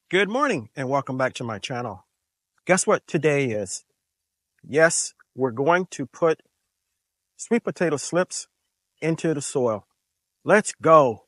Good morning and welcome back to my channel. Guess what today is? Yes, we're going to put sweet potato slips into the soil. Let's go.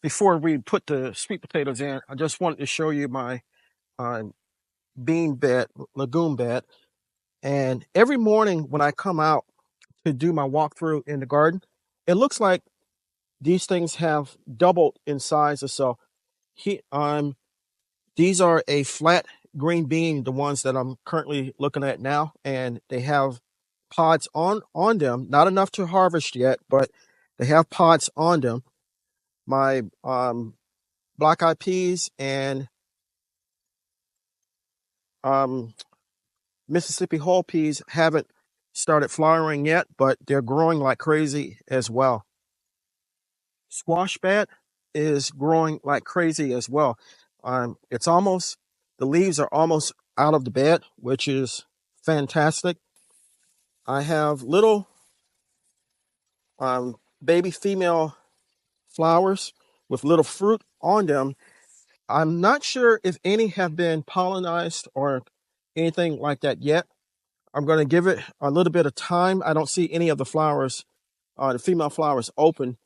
Before we put the sweet potatoes in, I just wanted to show you my uh, bean bed, legume bed. And every morning when I come out to do my walkthrough in the garden, it looks like these things have doubled in size or so. These are a flat green bean, the ones that I'm currently looking at now, and they have pods on them. Not enough to harvest yet, but they have pods on them. My black eyed peas and um, Mississippi whole peas haven't started flowering yet, but they're growing like crazy as well. Squash bed is growing like crazy as well. It's almost, the leaves are almost out of the bed, which is fantastic. I have little baby female flowers with little fruit on them. I'm not sure if any have been pollinized or anything like that yet. I'm going to give it a little bit of time. I don't see any of the flowers, the female flowers open.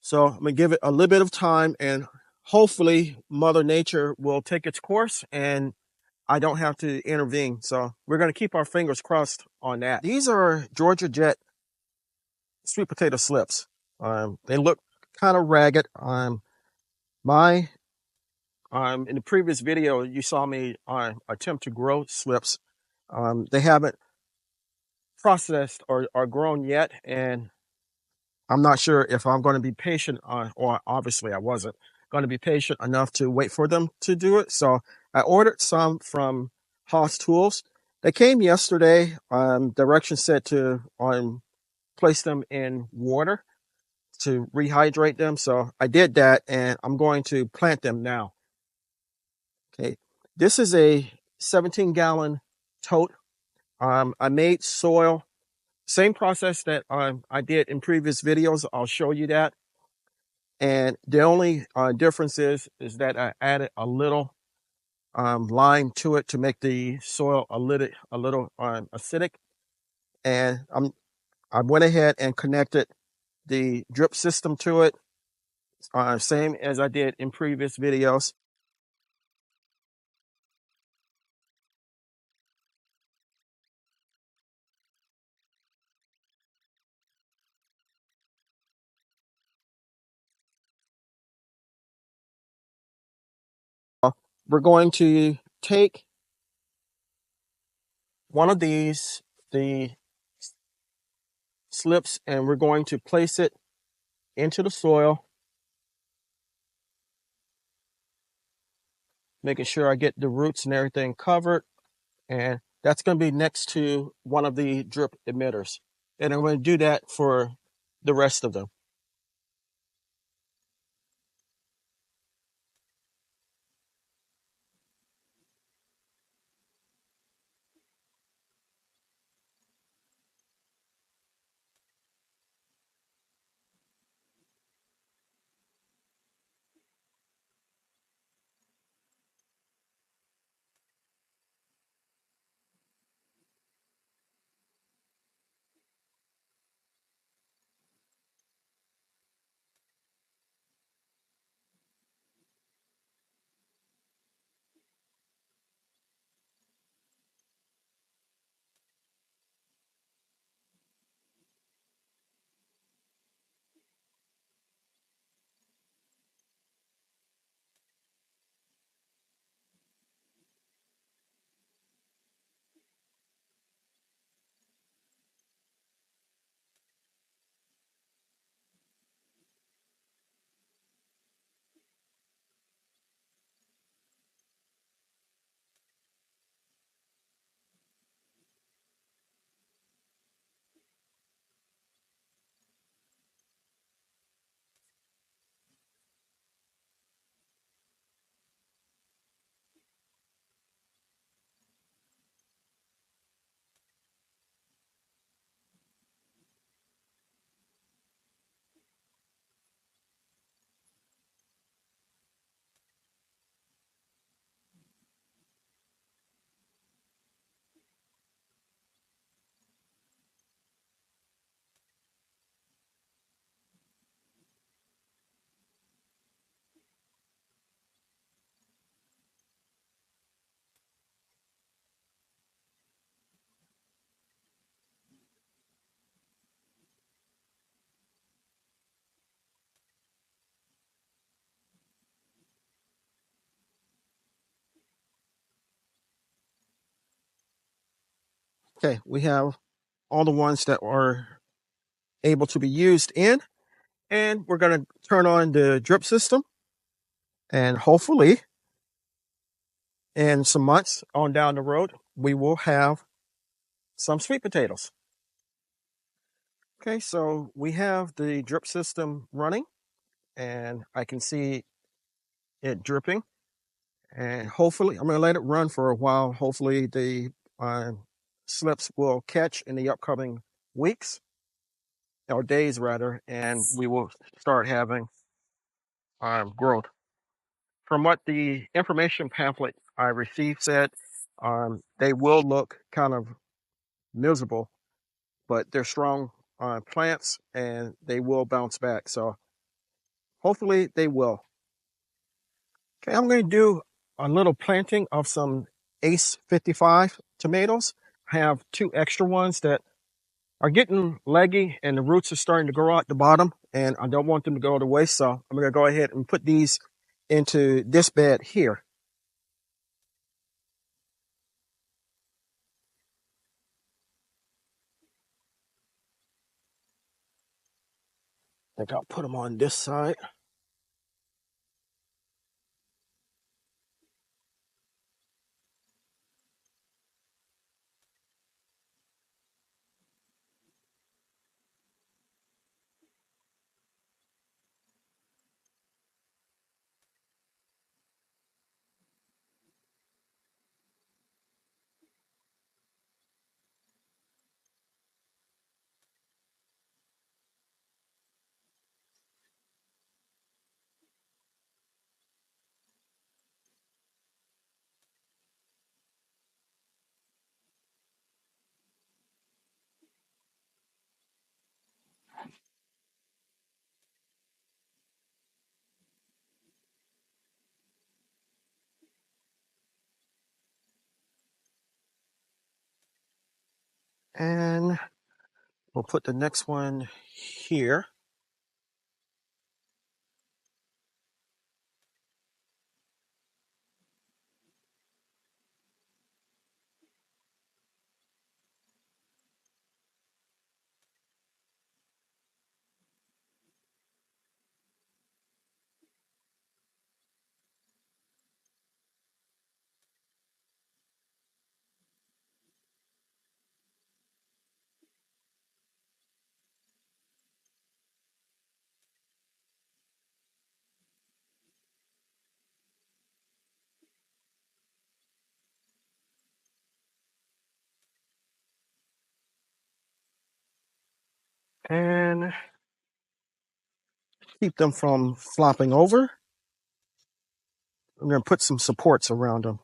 So I'm going to give it a little bit of time, and hopefully Mother Nature will take its course and I don't have to intervene. So we're going to keep our fingers crossed on that. These are Georgia Jet sweet potato slips. They look kind of ragged. My In the previous video, you saw me attempt to grow slips. They haven't processed or grown yet, and I'm not sure if I'm going to be patient, or obviously I wasn't going to be patient enough to wait for them to do it. So I ordered some from Haas Tools. They came yesterday. Directions said to place them in water to rehydrate them. So I did that, and I'm going to plant them now. Okay. This is a 17-gallon tote. I made soil, same process that I did in previous videos. I'll show you that. And the only difference is that I added a little lime to it to make the soil a little acidic. And I went ahead and connected the drip system to it, same as I did in previous videos. We're going to take one of these, the slips, and we're going to place it into the soil, making sure I get the roots and everything covered. And that's going to be next to one of the drip emitters. And I'm going to do that for the rest of them. Okay, we have all the ones that are able to be used in, and we're going to turn on the drip system, and hopefully in some months on down the road, we will have some sweet potatoes. Okay, so we have the drip system running, and I can see it dripping. And hopefully, I'm going to let it run for a while. Hopefully, the slips will catch in the upcoming weeks or days, rather, and we will start having growth. From what the information pamphlet I received said, they will look kind of miserable, but they're strong plants and they will bounce back. So hopefully they will. Okay, I'm going to do a little planting of some Ace 55 tomatoes. I have two extra ones that are getting leggy and the roots are starting to grow out the bottom, and I don't want them to go to waste. So I'm going to go ahead and put these into this bed here. I think I'll put them on this side. And we'll put the next one here. And keep them from flopping over. I'm going to put some supports around them.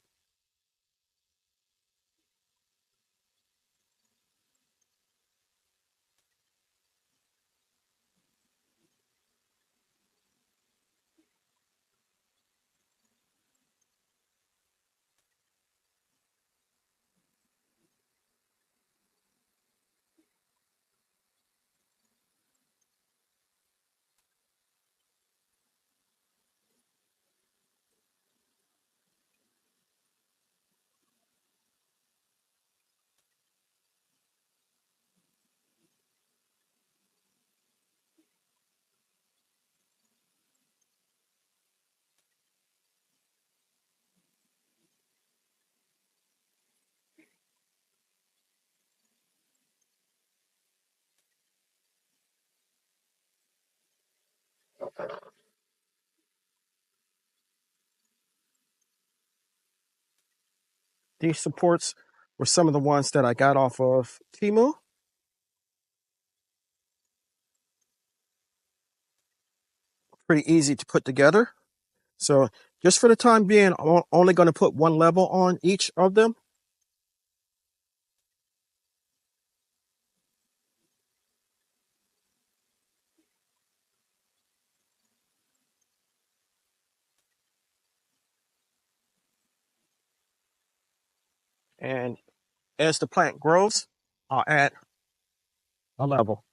These supports were some of the ones that I got off of Temu. Pretty easy to put together. So just for the time being, I'm only going to put one level on each of them. And as the plant grows, I'll add a level.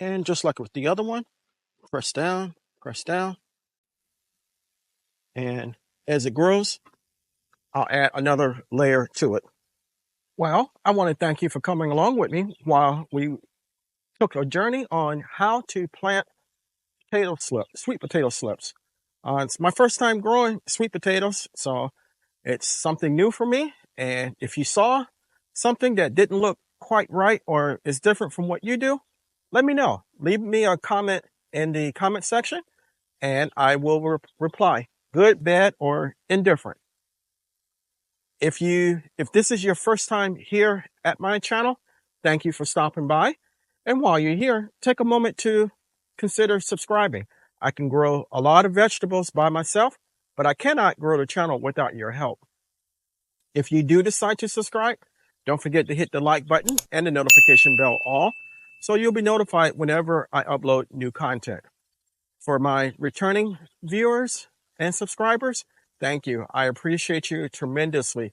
And just like with the other one, press down, and as it grows, I'll add another layer to it. Well, I want to thank you for coming along with me while we took a journey on how to plant sweet potato slips. It's my first time growing sweet potatoes, so it's something new for me. And if you saw something that didn't look quite right or is different from what you do, let me know. Leave me a comment in the comment section and I will reply, good, bad, or indifferent. If this is your first time here at my channel, thank you for stopping by. And while you're here, take a moment to consider subscribing. I can grow a lot of vegetables by myself, but I cannot grow the channel without your help. If you do decide to subscribe, don't forget to hit the like button and the notification bell all, so you'll be notified whenever I upload new content. For my returning viewers and subscribers, thank you. I appreciate you tremendously.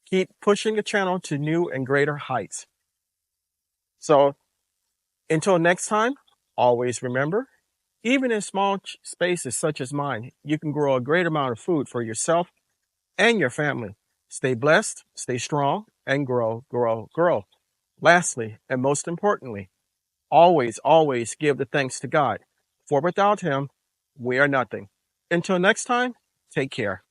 Keep pushing the channel to new and greater heights. So until next time, always remember, even in small spaces such as mine, you can grow a great amount of food for yourself and your family. Stay blessed, stay strong, and grow, grow, grow. Lastly, and most importantly, always, always give the thanks to God, for without Him, we are nothing. Until next time, take care.